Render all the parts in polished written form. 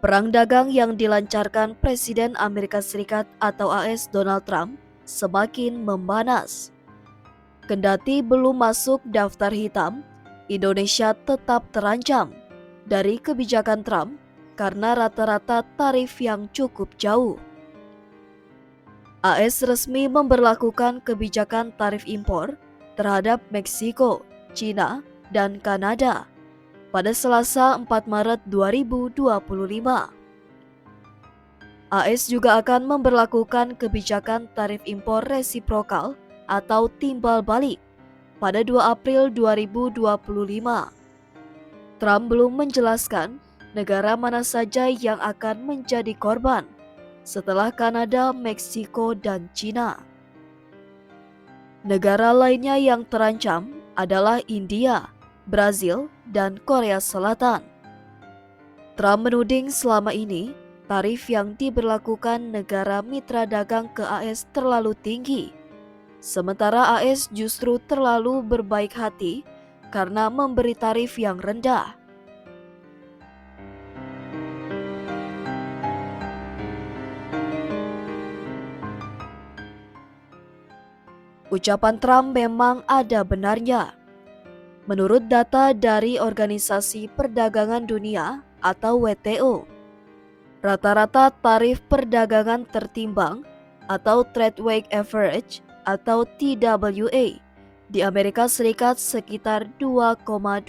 Perang dagang yang dilancarkan Presiden Amerika Serikat atau AS Donald Trump semakin memanas. Kendati belum masuk daftar hitam, Indonesia tetap terancam dari kebijakan Trump karena rata-rata tarif yang cukup jauh. AS resmi memberlakukan kebijakan tarif impor terhadap Meksiko, China, dan Kanada pada Selasa 4 Maret 2025. AS juga akan memberlakukan kebijakan tarif impor resiprokal atau timbal balik pada 2 April 2025. Trump belum menjelaskan negara mana saja yang akan menjadi korban setelah Kanada, Meksiko, dan China. Negara lainnya yang terancam adalah India, Brazil, dan Korea Selatan. Trump menuding selama ini tarif yang diberlakukan negara mitra dagang ke AS terlalu tinggi, sementara AS justru terlalu berbaik hati karena memberi tarif yang rendah. Ucapan Trump memang ada benarnya. Menurut data dari Organisasi Perdagangan Dunia atau WTO, rata-rata tarif perdagangan tertimbang atau Trade Weight Average atau TWA di Amerika Serikat sekitar 2,2%.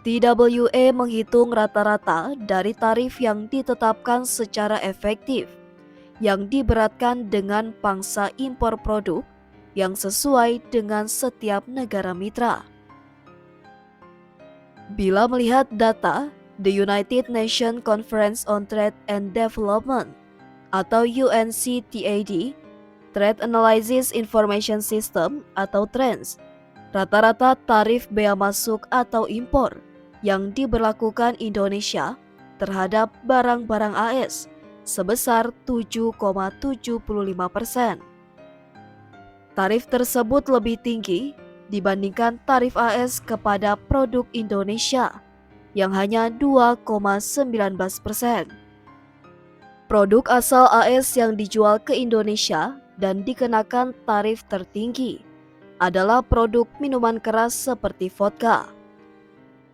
TWA menghitung rata-rata dari tarif yang ditetapkan secara efektif yang diberatkan dengan pangsa impor produk yang sesuai dengan setiap negara mitra. Bila melihat data The United Nations Conference on Trade and Development atau UNCTAD, Trade Analysis Information System atau TRANS, rata-rata tarif bea masuk atau impor yang diberlakukan Indonesia terhadap barang-barang AS sebesar 7,75%. Tarif tersebut lebih tinggi dibandingkan tarif AS kepada produk Indonesia yang hanya 2,19%. Produk asal AS yang dijual ke Indonesia dan dikenakan tarif tertinggi adalah produk minuman keras seperti vodka.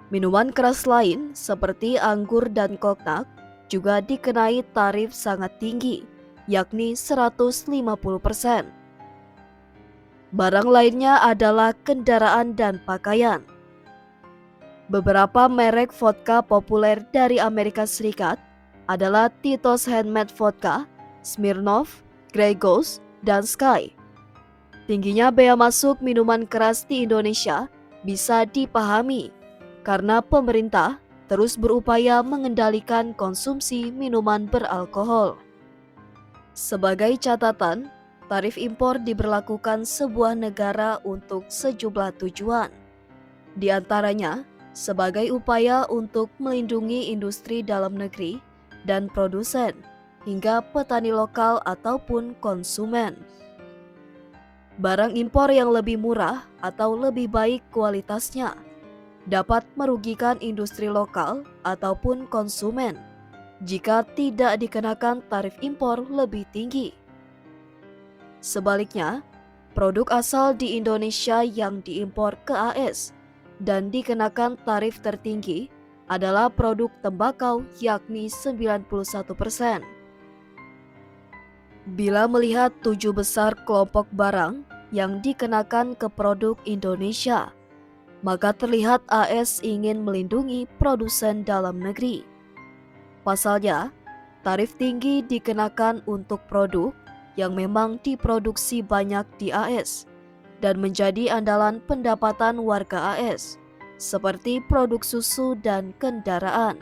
Minuman keras lain seperti anggur dan koknak juga dikenai tarif sangat tinggi, yakni 150%. Barang lainnya adalah kendaraan dan pakaian. Beberapa merek vodka populer dari Amerika Serikat adalah Tito's Handmade Vodka, Smirnoff, Grey Goose, dan Sky. Tingginya bea masuk minuman keras di Indonesia bisa dipahami karena pemerintah terus berupaya mengendalikan konsumsi minuman beralkohol. Sebagai catatan, tarif impor diberlakukan sebuah negara untuk sejumlah tujuan. Di antaranya, sebagai upaya untuk melindungi industri dalam negeri dan produsen, hingga petani lokal ataupun konsumen. Barang impor yang lebih murah atau lebih baik kualitasnya dapat merugikan industri lokal ataupun konsumen jika tidak dikenakan tarif impor lebih tinggi. Sebaliknya, produk asal di Indonesia yang diimpor ke AS dan dikenakan tarif tertinggi adalah produk tembakau yakni 91%. Bila melihat 7 besar kelompok barang yang dikenakan ke produk Indonesia, maka terlihat AS ingin melindungi produsen dalam negeri. Pasalnya, tarif tinggi dikenakan untuk produk yang memang diproduksi banyak di AS dan menjadi andalan pendapatan warga AS, seperti produk susu dan kendaraan.